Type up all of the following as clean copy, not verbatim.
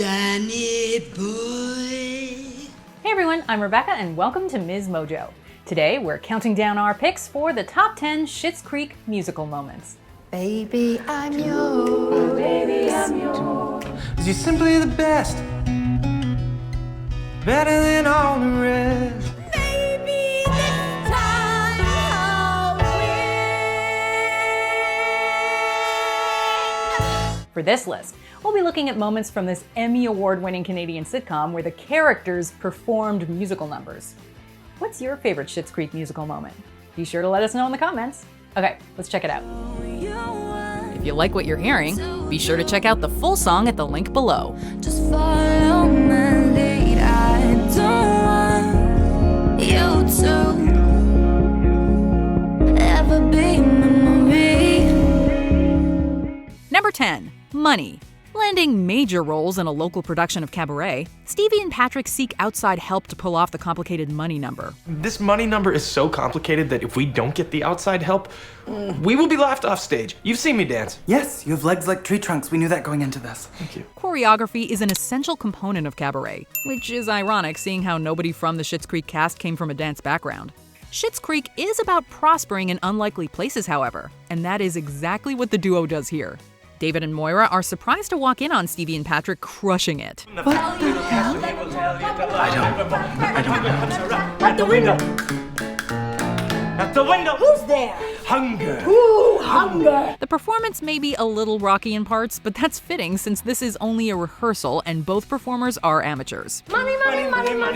Danny boy. Hey everyone, I'm Rebecca and welcome to MsMojo. Today we're counting down our picks for the top 10 Schitt's Creek musical moments. Baby, I'm yours. Baby, I'm yours. 'Cause you're simply the best. Better than all the rest. Baby, this time I'll win. For this list, we'll be looking at moments from this Emmy Award-winning Canadian sitcom where the characters performed musical numbers. What's your favorite Schitt's Creek musical moment? Be sure to let us know in the comments. Okay, let's check it out. If you like what you're hearing, be sure to check out the full song at the link below. Just follow my lead. I don't want you to ever be memory. Number 10, Money. Landing major roles in a local production of Cabaret, Stevie and Patrick seek outside help to pull off the complicated money number. This money number is so complicated that if we don't get the outside help, we will be laughed off stage. You've seen me dance. Yes, you have legs like tree trunks. We knew that going into this. Thank you. Choreography is an essential component of Cabaret, which is ironic seeing how nobody from the Schitt's Creek cast came from a dance background. Schitt's Creek is about prospering in unlikely places, however, and that is exactly what the duo does here. David and Moira are surprised to walk in on Stevie and Patrick crushing it. I don't know. At the window. At the window. Who's there? Hunger. Ooh, hunger. The performance may be a little rocky in parts, but that's fitting since this is only a rehearsal and both performers are amateurs. Money,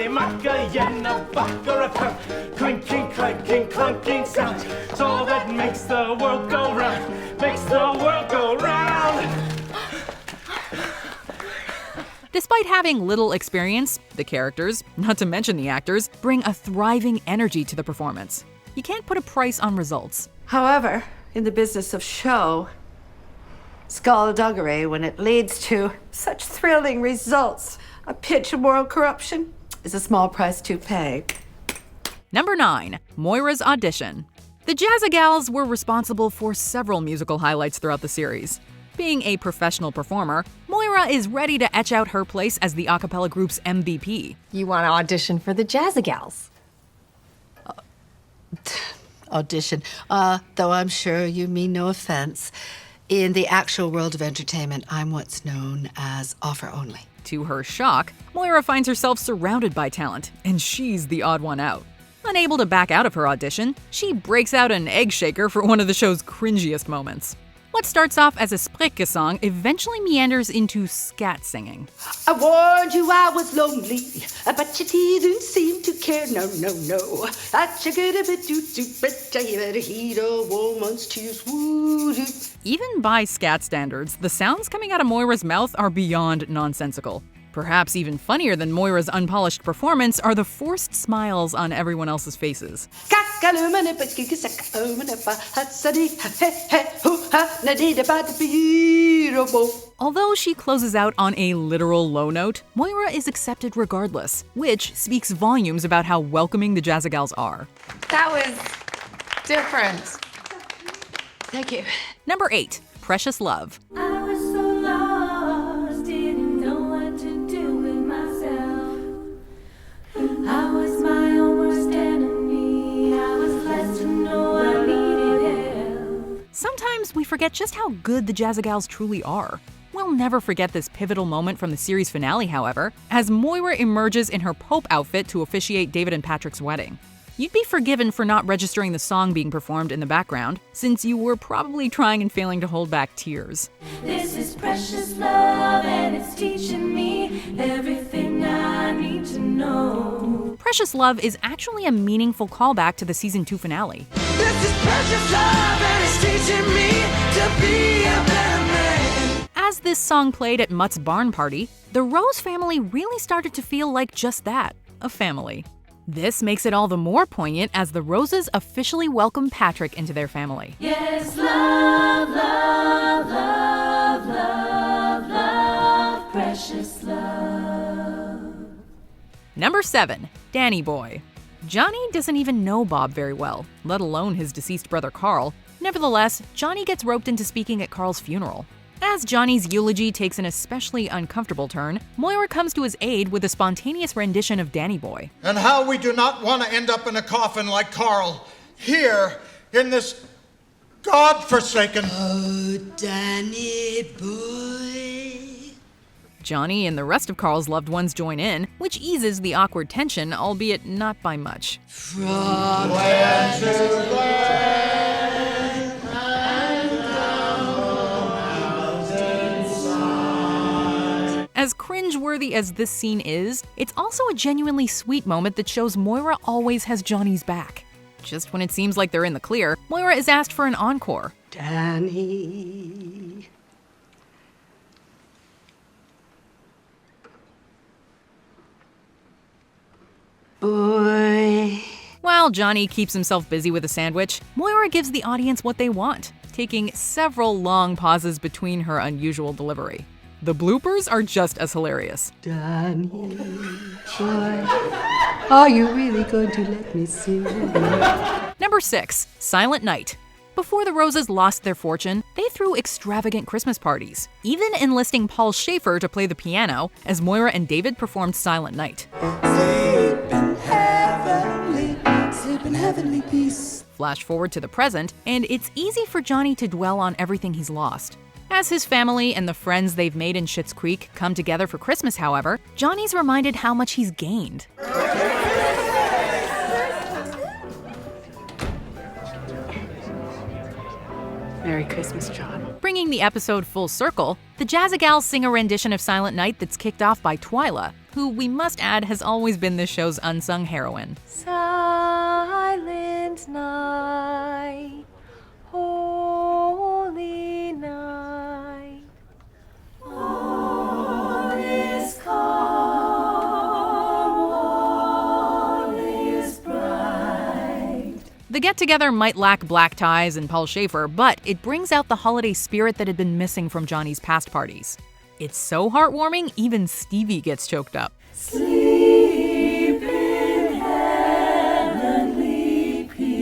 Macarena, Baccarat, clinking, clanking, clunking sounds. It's all that makes the world go round. Makes the world go round. Despite having little experience, the characters, not to mention the actors, bring a thriving energy to the performance. You can't put a price on results. However, in the business of show, skullduggery, when it leads to such thrilling results, a pitch of moral corruption is a small price to pay. Number 9, Moira's Audition. The Jazzagals were responsible for several musical highlights throughout the series. Being a professional performer, Moira is ready to etch out her place as the a cappella group's MVP. You want to audition for the Jazzagals? Audition. Though I'm sure you mean no offense. In the actual world of entertainment, I'm what's known as offer only. To her shock, Moira finds herself surrounded by talent, and she's the odd one out. Unable to back out of her audition, she breaks out an egg shaker for one of the show's cringiest moments. What starts off as a Spreche song eventually meanders into scat singing. I warned you I was lonely, but you didn't seem to care. No. I check it a bit too, but I better heed a woman's tears. Woo-doo. Even by scat standards, the sounds coming out of Moira's mouth are beyond nonsensical. Perhaps even funnier than Moira's unpolished performance are the forced smiles on everyone else's faces. Although she closes out on a literal low note, Moira is accepted regardless, which speaks volumes about how welcoming the Jazzagals are. That was different. Thank you. Number 8, Precious Love. I was so lost, didn't know what to do with myself. I was my own worst enemy. I was less to know I needed help. Sometimes we forget just how good the Jazzagals truly are. We'll never forget this pivotal moment from the series finale, however, as Moira emerges in her Pope outfit to officiate David and Patrick's wedding. You'd be forgiven for not registering the song being performed in the background, since you were probably trying and failing to hold back tears. This is precious love, and it's teaching me everything I need to know. Precious Love is actually a meaningful callback to the season 2 finale. This is precious love and it's teaching me to be a better man. As this song played at Mutt's barn party, the Rose family really started to feel like just that, a family. This makes it all the more poignant as the Roses officially welcome Patrick into their family. Yes, love, love, love, love, love, precious love. Number 7, Danny Boy. Johnny doesn't even know Bob very well, let alone his deceased brother Carl. Nevertheless, Johnny gets roped into speaking at Carl's funeral. As Johnny's eulogy takes an especially uncomfortable turn, Moira comes to his aid with a spontaneous rendition of Danny Boy. And how we do not want to end up in a coffin like Carl, here in this God-forsaken... Oh, Danny Boy. Johnny and the rest of Carl's loved ones join in, which eases the awkward tension, albeit not by much. From As cringe-worthy as this scene is, it's also a genuinely sweet moment that shows Moira always has Johnny's back. Just when it seems like they're in the clear, Moira is asked for an encore. Danny. Boy. While Johnny keeps himself busy with a sandwich, Moira gives the audience what they want, taking several long pauses between her unusual delivery. The bloopers are just as hilarious. Danny, boy, are you really going to let me sing? Number 6, Silent Night. Before the Roses lost their fortune, they threw extravagant Christmas parties, even enlisting Paul Schaefer to play the piano as Moira and David performed Silent Night. Sleep in heavenly peace. Flash forward to the present, and it's easy for Johnny to dwell on everything he's lost. As his family and the friends they've made in Schitt's Creek come together for Christmas, however, Johnny's reminded how much he's gained. Merry Christmas, John. Bringing the episode full circle, the Jazzagals sing a rendition of Silent Night that's kicked off by Twyla, who we must add has always been this show's unsung heroine. Silent night, holy night, all is calm, all is bright. The get-together might lack black ties and Paul Schaefer, but it brings out the holiday spirit that had been missing from Johnny's past parties. It's so heartwarming, even Stevie gets choked up. Sleep in heavenly peace.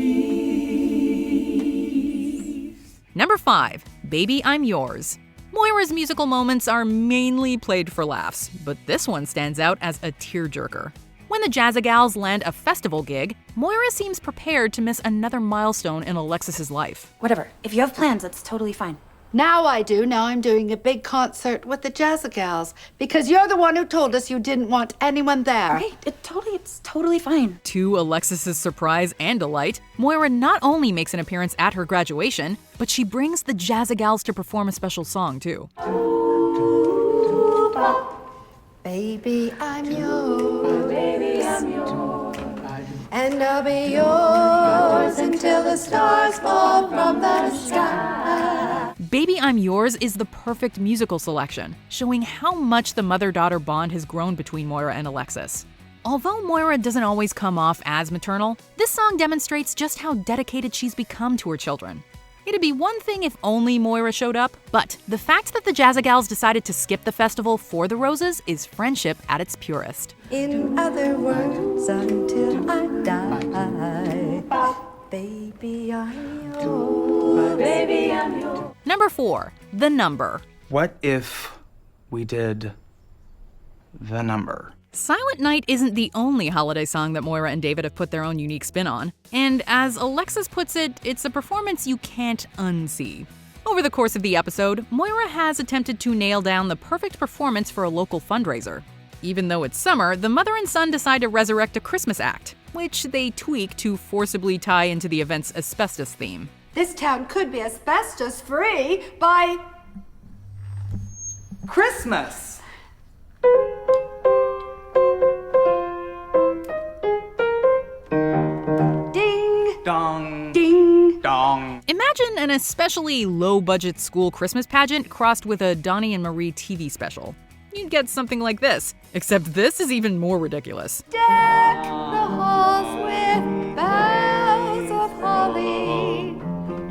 Number 5, Baby I'm Yours. Moira's musical moments are mainly played for laughs, but this one stands out as a tearjerker. When the Jazzagals land a festival gig, Moira seems prepared to miss another milestone in Alexis's life. Whatever. If you have plans, that's totally fine. Now I do. Now I'm doing a big concert with the Jazzagals because you're the one who told us you didn't want anyone there. Right, it's totally fine. To Alexis's surprise and delight, Moira not only makes an appearance at her graduation, but she brings the Jazzagals to perform a special song too. Baby, I'm yours. Baby, I'm yours. And I'll be yours until the stars fall from the sky. Baby I'm Yours is the perfect musical selection, showing how much the mother-daughter bond has grown between Moira and Alexis. Although Moira doesn't always come off as maternal, this song demonstrates just how dedicated she's become to her children. It'd be one thing if only Moira showed up, but the fact that the Jazzagals decided to skip the festival for the Roses is friendship at its purest. In other words, until I die, baby, I'm yours. Baby, I'm yours. Number 4, The Number. What if we did the number? Silent Night isn't the only holiday song that Moira and David have put their own unique spin on, and as Alexis puts it, it's a performance you can't unsee. Over the course of the episode, Moira has attempted to nail down the perfect performance for a local fundraiser. Even though it's summer, the mother and son decide to resurrect a Christmas act, which they tweak to forcibly tie into the event's asbestos theme. This town could be asbestos-free by Christmas! ding, Dong. ding. Dong. Imagine an especially low-budget school Christmas pageant crossed with a Donnie and Marie TV special. You'd get something like this, except this is even more ridiculous. Deck the halls with boughs of holly.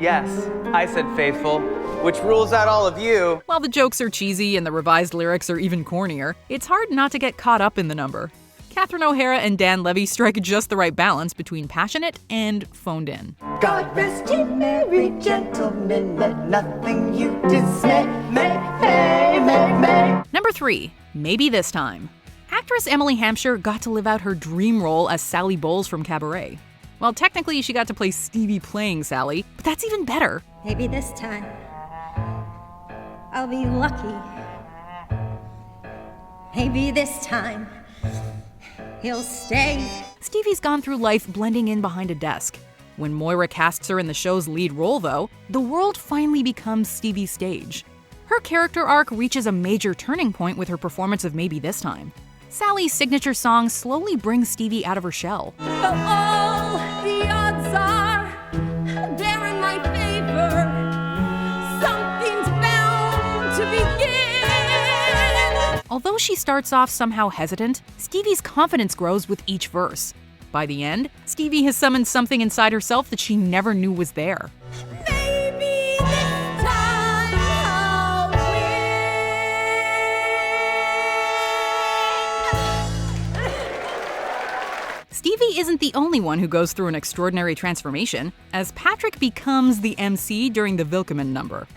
Yes, I said faithful, which rules out all of you. While the jokes are cheesy and the revised lyrics are even cornier, it's hard not to get caught up in the number. Catherine O'Hara and Dan Levy strike just the right balance between passionate and phoned in. God rest ye merry gentlemen, let nothing you dismay. Number 3, Maybe This Time. Actress Emily Hampshire got to live out her dream role as Sally Bowles from Cabaret. Well, technically she got to play Stevie playing Sally, but that's even better. Maybe this time I'll be lucky. Maybe this time he'll stay. Stevie's gone through life blending in behind a desk. When Moira casts her in the show's lead role, though, the world finally becomes Stevie's stage. Her character arc reaches a major turning point with her performance of Maybe This Time. Sally's signature song slowly brings Stevie out of her shell. But all the odds are they're in my favor. Something's bound to begin. Although she starts off somehow hesitant, Stevie's confidence grows with each verse. By the end, Stevie has summoned something inside herself that she never knew was there. Maybe this time I'll win. Stevie isn't the only one who goes through an extraordinary transformation, as Patrick becomes the MC during the Vilkeman number.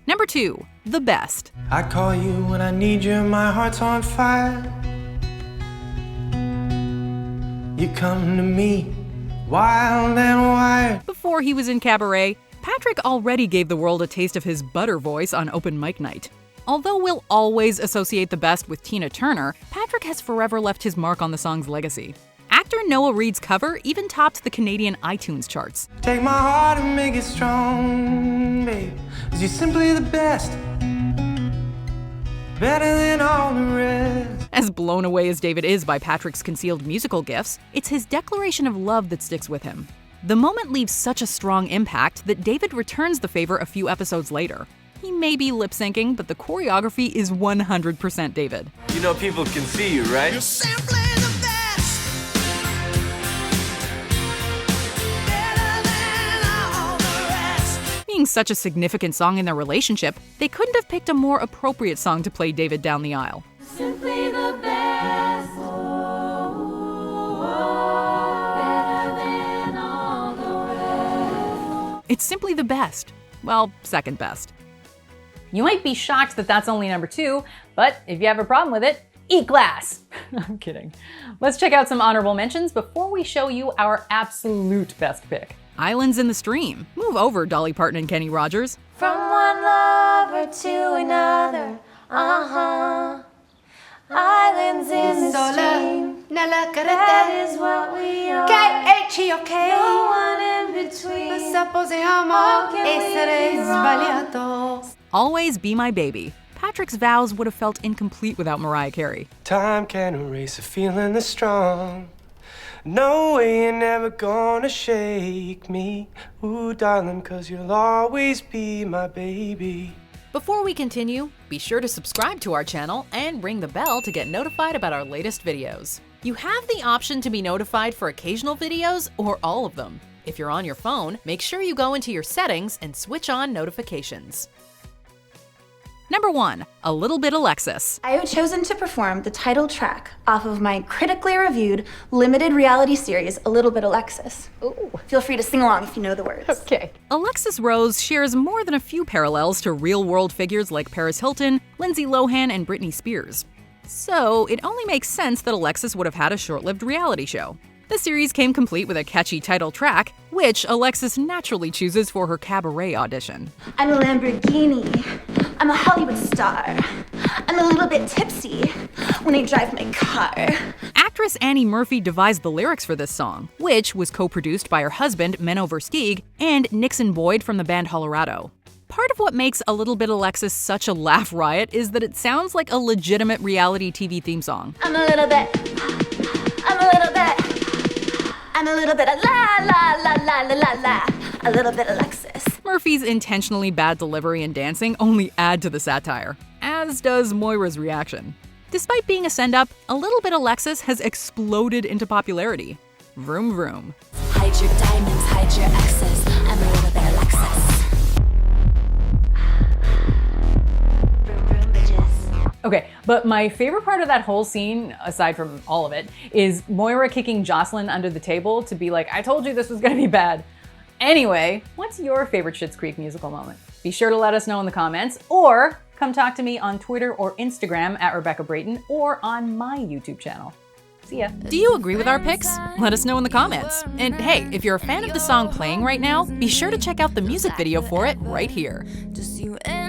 Number 2, The Best. I call you when I need you, my heart's on fire. You come to me, wild and wired. Before he was in Cabaret, Patrick already gave the world a taste of his butter voice on open mic night. Although we'll always associate The Best with Tina Turner, Patrick has forever left his mark on the song's legacy. Actor Noah Reid's cover even topped the Canadian iTunes charts. Take my heart and make it strong, babe, 'cause you're simply the best. Better than all the rest. As blown away as David is by Patrick's concealed musical gifts, it's his declaration of love that sticks with him. The moment leaves such a strong impact that David returns the favor a few episodes later. He may be lip-syncing, but the choreography is 100% David. You know people can see you, right? You're simply the best. Better than all the rest. Being such a significant song in their relationship, they couldn't have picked a more appropriate song to play David down the aisle. Simply the best. Better than all the rest. It's simply the best. Well, second best. You might be shocked that that's only number 2, but if you have a problem with it, eat glass. I'm kidding. Let's check out some honorable mentions before we show you our absolute best pick. Islands in the Stream. Move over, Dolly Parton and Kenny Rogers. From one lover to another, islands in the stream. That is what we are. No one in between. Always Be My Baby. Patrick's vows would have felt incomplete without Mariah Carey. Time can erase a feeling that's strong. No way you're never gonna shake me. Ooh, darling, 'cause you'll always be my baby. Before we continue, be sure to subscribe to our channel and ring the bell to get notified about our latest videos. You have the option to be notified for occasional videos or all of them. If you're on your phone, make sure you go into your settings and switch on notifications. Number 1, A Little Bit Alexis. I have chosen to perform the title track off of my critically reviewed limited reality series, A Little Bit Alexis. Ooh. Feel free to sing along if you know the words. Okay. Alexis Rose shares more than a few parallels to real-world figures like Paris Hilton, Lindsay Lohan, and Britney Spears. So it only makes sense that Alexis would have had a short-lived reality show. The series came complete with a catchy title track, which Alexis naturally chooses for her cabaret audition. I'm a Lamborghini. I'm a Hollywood star. I'm a little bit tipsy when I drive my car. Actress Annie Murphy devised the lyrics for this song, which was co-produced by her husband, Menno Versteeg, and Nixon Boyd from the band Colorado. Part of what makes A Little Bit Alexis such a laugh riot is that it sounds like a legitimate reality TV theme song. I'm a little bit. I'm a little bit. I'm a little bit of la la la la la la la. A little bit Alexis. Murphy's intentionally bad delivery and dancing only add to the satire, as does Moira's reaction. Despite being a send-up, A Little Bit Alexis has exploded into popularity. Vroom vroom. Hide your diamonds, hide your exes. I'm a little bit Alexis. Okay, but my favorite part of that whole scene, aside from all of it, is Moira kicking Jocelyn under the table to be like, I told you this was gonna be bad. Anyway, what's your favorite Schitt's Creek musical moment? Be sure to let us know in the comments, or come talk to me on Twitter or Instagram at Rebecca Brayton, or on my YouTube channel. See ya. Do you agree with our picks? Let us know in the comments. And hey, if you're a fan of the song playing right now, be sure to check out the music video for it right here. Just you and